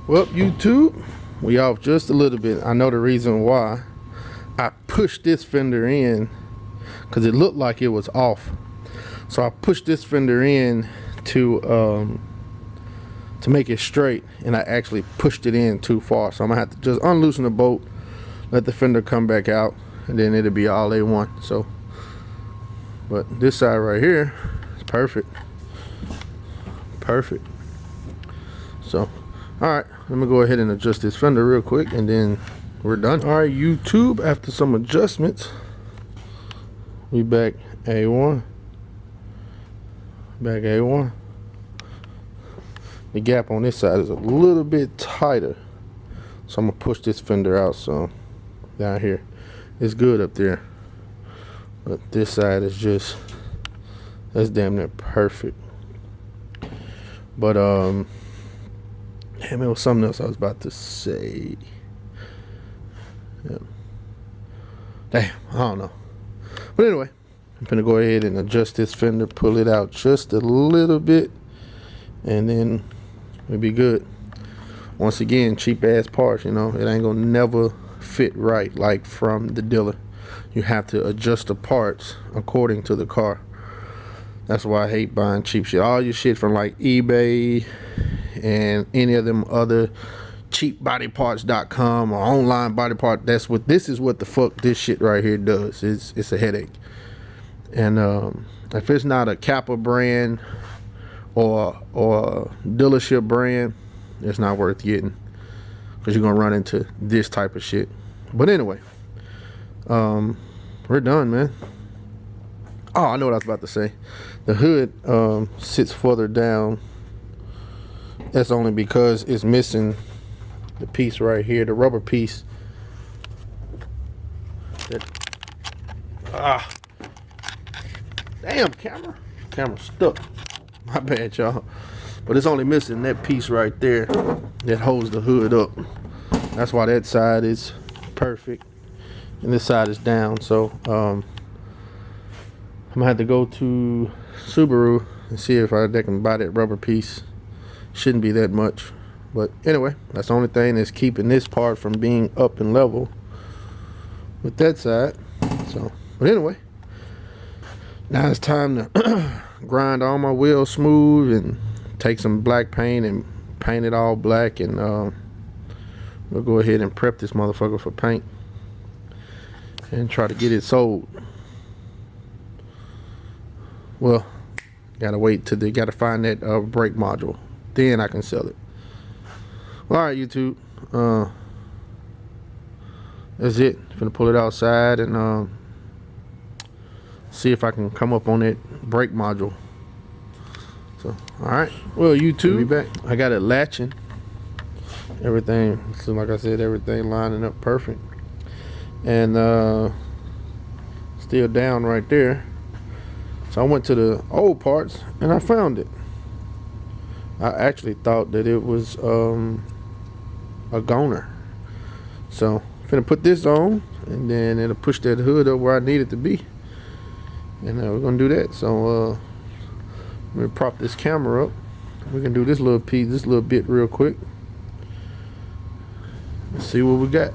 Well, YouTube, we off just a little bit. I know the reason why. I pushed this fender in because it looked like it was off. So I pushed this fender in to make it straight, and I actually pushed it in too far. So I'm gonna have to just unloosen the bolt, let the fender come back out, and then it'll be all A1. So, but this side right here is perfect. Perfect. So, all right, let me go ahead and adjust this fender real quick, and then we're done. All right, YouTube, after some adjustments, we back A1. Back A1. The gap on this side is a little bit tighter, so I'm gonna push this fender out some down here. It's good up there, but this side is just, that's damn near perfect. But damn, it was something else I was about to say. Yeah. Damn, I don't know. But anyway, I'm gonna go ahead and adjust this fender, pull it out just a little bit, and then we'll be good. Once again, cheap ass parts, you know, it ain't gonna never fit right like from the dealer. You have to adjust the parts according to the car. That's why I hate buying cheap shit. All your shit from like eBay and any of them other cheapbodyparts.com or online body part, this is what the fuck this shit right here does. It's a headache. And if it's not a Kappa brand or dealership brand, it's not worth getting, because you're gonna run into this type of shit. But anyway, we're done, man. Oh, I know what I was about to say. The hood sits further down. That's only because it's missing the piece right here, the rubber piece. Damn, camera stuck. My bad, y'all. But it's only missing that piece right there that holds the hood up. That's why that side is perfect and this side is down. So I'm gonna have to go to Subaru and see if they can buy that rubber piece. Shouldn't be that much, but anyway, that's the only thing that's keeping this part from being up and level with that side. So, but anyway, Now it's time to grind all my wheels smooth and take some black paint and paint it all black, and we'll go ahead and prep this motherfucker for paint and try to get it sold. Well, gotta wait till they gotta find that brake module, then I can sell it. All right, YouTube, that's it. Gonna pull it outside and see if I can come up on that brake module. So, all right, well, YouTube, be back. I got it latching, everything. So like I said, everything lining up perfect, and still down right there. So I went to the old parts and I found it. I actually thought that it was a goner. So I'm gonna put this on, and then it'll push that hood up where I need it to be. And we're gonna do that. So I'm gonna prop this camera up. We can do this little piece, this little bit real quick. Let's see what we got.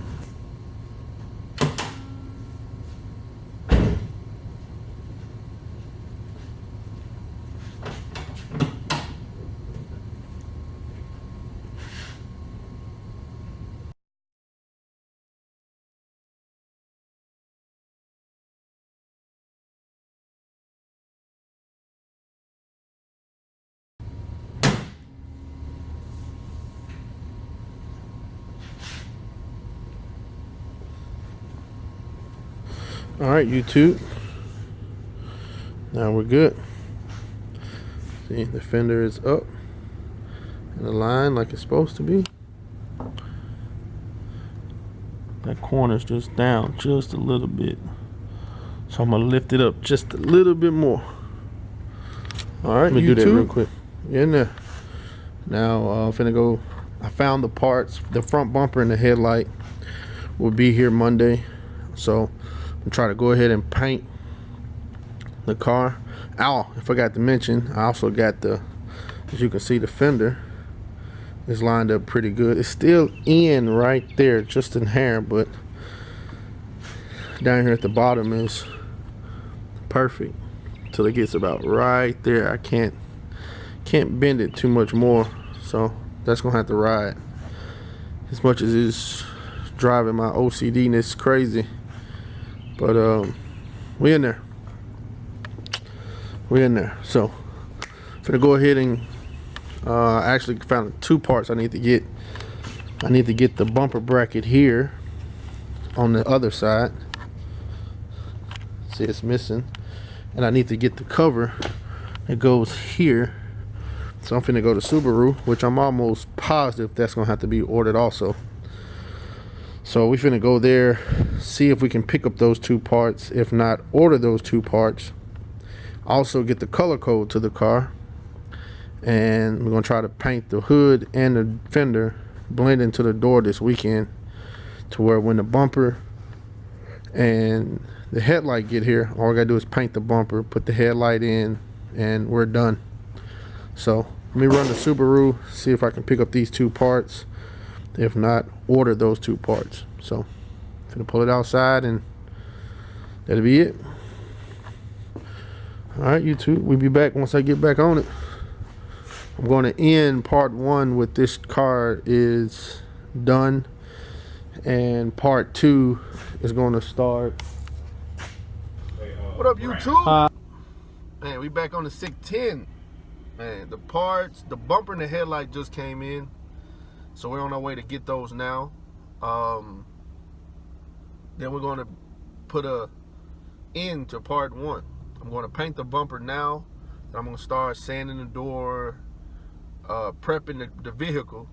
All right, YouTube. Now we're good. See, the fender is up and aligned like it's supposed to be. That corner's just down just a little bit, so I'm gonna lift it up just a little bit more. All right, let me do that real quick. In there. Now I'm finna go. I found the parts. The front bumper and the headlight will be here Monday, so I'm trying to go ahead and paint the car. Oh, I forgot to mention, I also got the, as you can see, the fender is lined up pretty good. It's still in right there, just in here, but down here at the bottom is perfect till it gets about right there. I can't bend it too much more, so that's gonna have to ride. As much as it's driving my OCD-ness crazy. But we in there. So I'm gonna go ahead and I actually found 2 parts I need to get. I need to get the bumper bracket here on the other side. See, it's missing. And I need to get the cover that goes here. So I'm finna go to Subaru, which I'm almost positive that's gonna have to be ordered also. So we finna go there, see if we can pick up those 2 parts. If not, order those 2 parts. Also get the color code to the car. And we're gonna try to paint the hood and the fender, blend into the door this weekend, to where when the bumper and the headlight get here, all we gotta do is paint the bumper, put the headlight in, and we're done. So let me run the Subaru, see if I can pick up these 2 parts. If not, order those 2 parts. So I'm gonna pull it outside and that'll be it. All right, YouTube, we'll be back once I get back on it. I'm going to end part 1 with this car is done, and part 2 is going to start. What up, YouTube? Man, we back on the SiK10. Man, the parts, the bumper and the headlight just came in. So we're on our way to get those now. Then we're going to put a end to part 1. I'm going to paint the bumper now. Then I'm going to start sanding the door, prepping the vehicle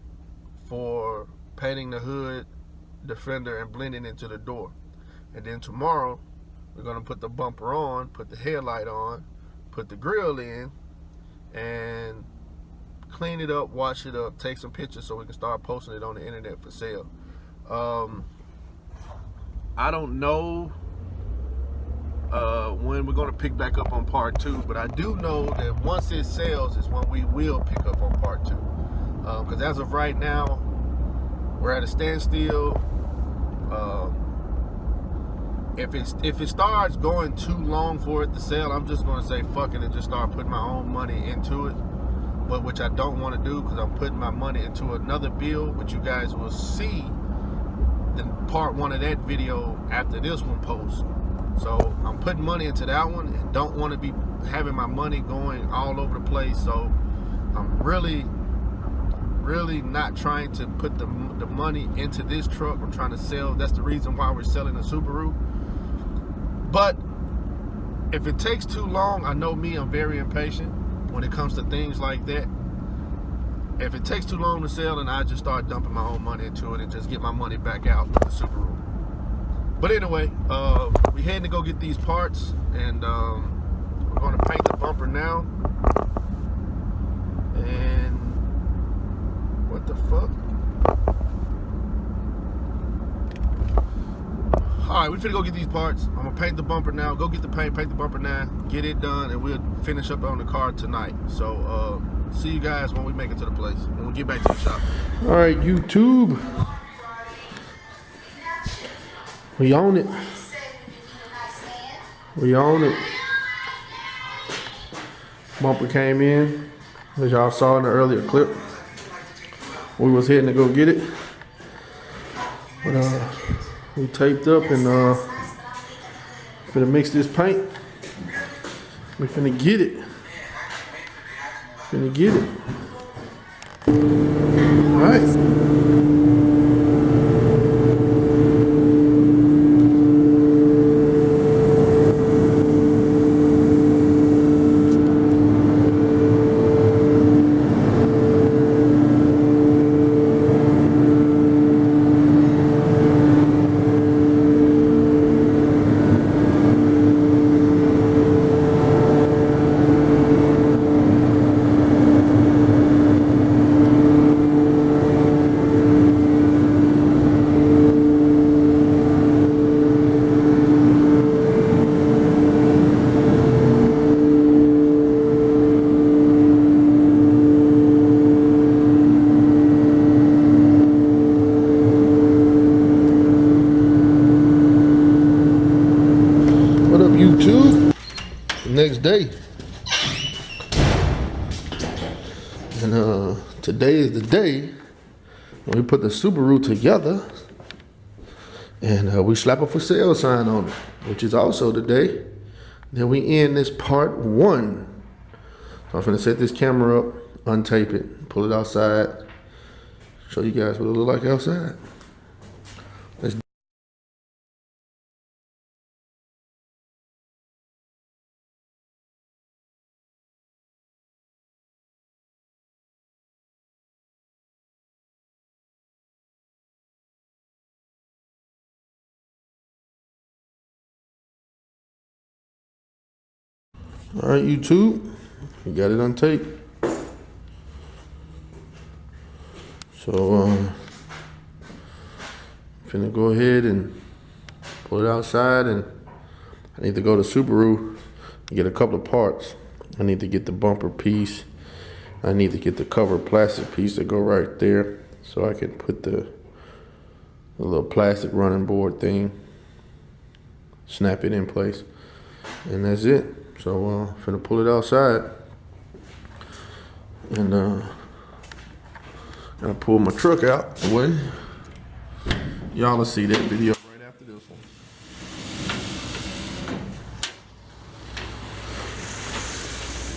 for painting the hood, the fender, and blending into the door. And then tomorrow, we're going to put the bumper on, put the headlight on, put the grill in, and clean it up, wash it up, take some pictures so we can start posting it on the internet for sale. I don't know when we're going to pick back up on part 2, but I do know that once it sells is when we will pick up on part 2. Because as of right now, we're at a standstill. if it starts going too long for it to sell, I'm just gonna say fuck it and just start putting my own money into it. But which I don't want to do, because I'm putting my money into another build, which you guys will see the part 1 of that video after this one posts. So I'm putting money into that one and don't want to be having my money going all over the place. So I'm really not trying to put the money into this truck. I'm trying to sell. That's the reason why we're selling the Subaru. But if it takes too long, I know me, I'm very impatient when it comes to things like that. If it takes too long to sell, then I just start dumping my own money into it and just get my money back out with the Subaru. But anyway, we heading to go get these parts, and we're going to paint the bumper now. And what the fuck? Alright, we finna go get these parts. I'm gonna paint the bumper now. Go get the paint the bumper now, get it done, and we'll finish up on the car tonight. So see you guys when we make it to the place, when we get back to the shop. Alright, YouTube, we own it. We own it. Bumper came in, as y'all saw in the earlier clip. We was heading to go get it, but we taped up and finna mix this paint. We finna get it. Finna get it. All right. YouTube. Next day, and today is the day when we put the Subaru together, and we slap a for sale sign on it, which is also the day that we end this part 1. So I'm gonna set this camera up, untape it, pull it outside, show you guys what it look like outside. Let's All right, YouTube, we got it on tape. So, finna go ahead and pull it outside, and I need to go to Subaru and get a couple of parts. I need to get the bumper piece. I need to get the cover plastic piece to go right there, so I can put the little plastic running board thing, snap it in place, and that's it. So finna pull it outside, and gonna pull my truck out the way. Y'all will see that video right after this one.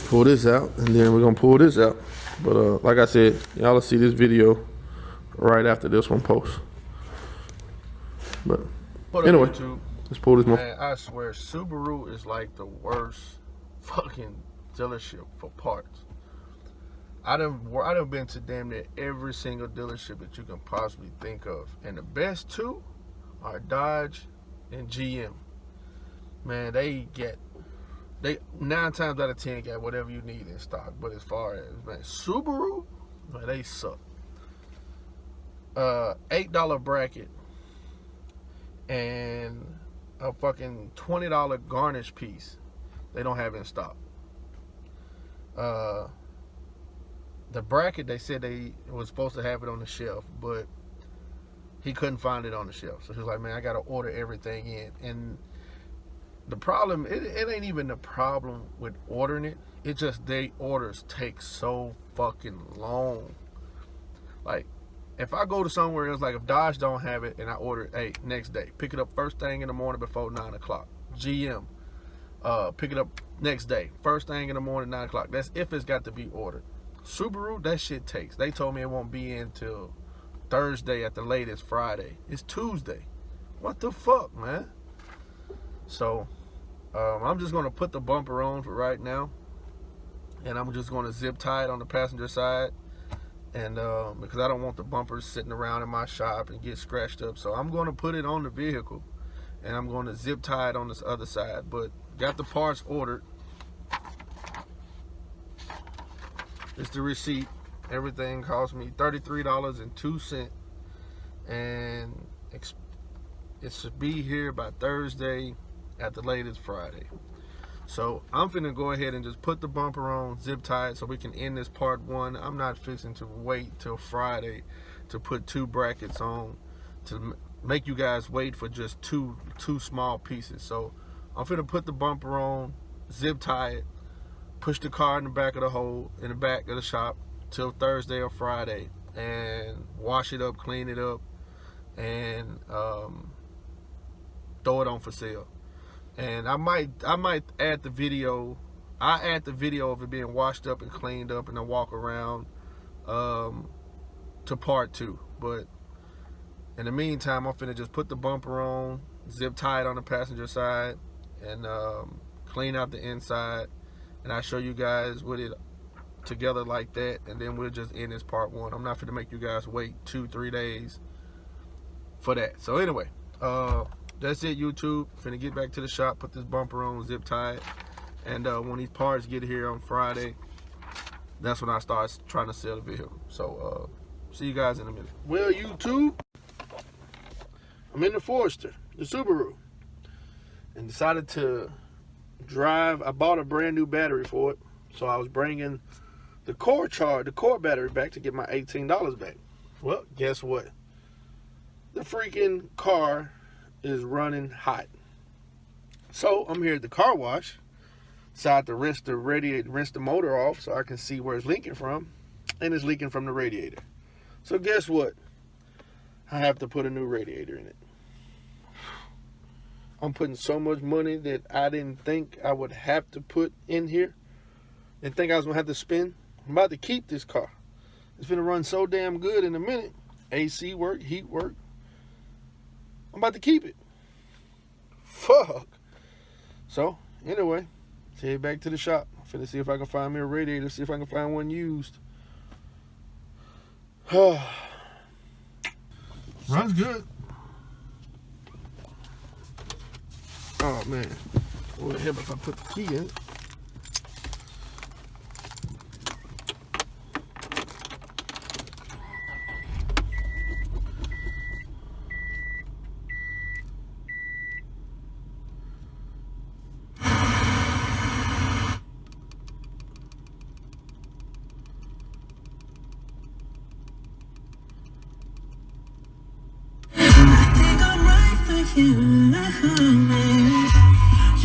Pull this out, and then we're gonna pull this out. But like I said, y'all will see this video right after this one posts. But anyway, let's pull this. Man, I swear, Subaru is like the worst fucking dealership for parts. I done been to damn near every single dealership that you can possibly think of, and the best two are Dodge and GM. Man, they 9 times out of 10 got whatever you need in stock. But as far as, man, Subaru, man, they suck. $8 bracket and a fucking $20 garnish piece they don't have in stock. The bracket, they said they was supposed to have it on the shelf, but he couldn't find it on the shelf. So he was like, man, I got to order everything in. And the problem, it ain't even the problem with ordering it. It just, they orders take so fucking long. Like, if I go to somewhere else, like if Dodge don't have it and I order it, hey, next day, pick it up first thing in the morning before 9 o'clock. GM, pick it up next day, first thing in the morning, 9 o'clock. That's if it's got to be ordered. Subaru, that shit takes. They told me it won't be in till Thursday at the latest, Friday. It's Tuesday. What the fuck, man? So, I'm just going to put the bumper on for right now. And I'm just going to zip tie it on the passenger side. And because I don't want the bumpers sitting around in my shop and get scratched up. So I'm going to put it on the vehicle. And I'm going to zip tie it on this other side. But got the parts ordered. It's the receipt. Everything cost me $33.02. And it should be here by Thursday at the latest Friday. So I'm finna go ahead and just put the bumper on, zip tie it so we can end this part 1. I'm not fixing to wait till Friday to put 2 brackets on to make you guys wait for just two small pieces. So I'm finna put the bumper on, zip tie it, push the car in the back of the hole, in the back of the shop till Thursday or Friday, and wash it up, clean it up, and throw it on for sale. And I might add the video. I add the video of it being washed up and cleaned up and then walk around to part 2. But in the meantime, I'm finna just put the bumper on, zip tie it on the passenger side, and clean out the inside. And I'll show you guys with it together like that, and then we'll just end this part 1. I'm not finna make you guys wait 2-3 days for that. So anyway, that's it, YouTube. Finna get back to the shop, put this bumper on, zip tie it, and when these parts get here on Friday, that's when I start trying to sell the vehicle. So see you guys in a minute. Well, YouTube, I'm in the Forester, the Subaru, and decided to drive. I bought a brand new battery for it, so I was bringing the core battery back to get my $18 back. Well, guess what? The freaking car is running hot. So I'm here at the car wash, decided to rinse the motor off so I can see where it's leaking from, and it's leaking from the radiator. So guess what? I have to put a new radiator in it. I'm putting so much money that I didn't think I would have to put in here. Didn't think I was gonna have to spend. I'm about to keep this car. It's gonna run so damn good in a minute. AC work, heat work. I'm about to keep it. Fuck. So, anyway, head back to the shop. I'm finna see if I can find me a radiator, see if I can find one used. Runs good. Oh, man. What would help if I put the key in it? You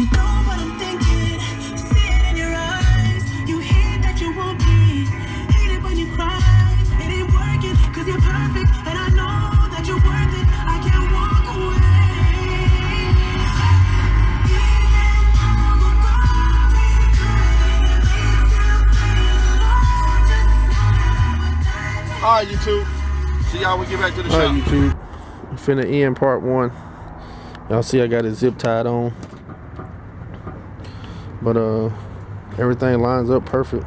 know what I'm thinking, see it in your eyes. You hate that you won't be, hate it when you cry. It ain't working, cause you're perfect, and I know that you're worth it. I can't walk away. Alright, YouTube. See y'all when we get back to the shop. Alright, YouTube. I'm finna end part 1. Y'all see I got it zip tied on, but everything lines up perfect.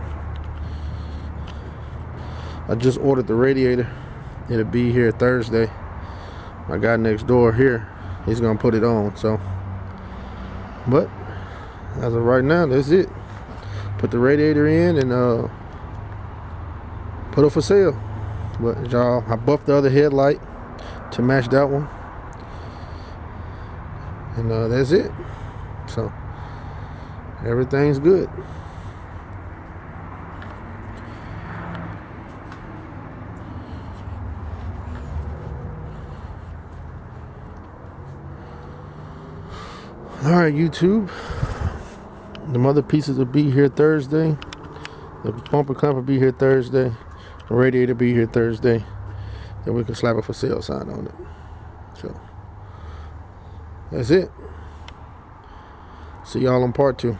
I just ordered the radiator. It'll be here Thursday. My guy next door here, he's gonna put it on. So, but as of right now, that's it. Put the radiator in and put it for sale. But y'all, I buffed the other headlight to match that one. And that's it. So everything's good. All right, YouTube. The other pieces will be here Thursday. The bumper clamp will be here Thursday. The radiator will be here Thursday. Then we can slap a for sale sign on it. So that's it. See y'all on part 2.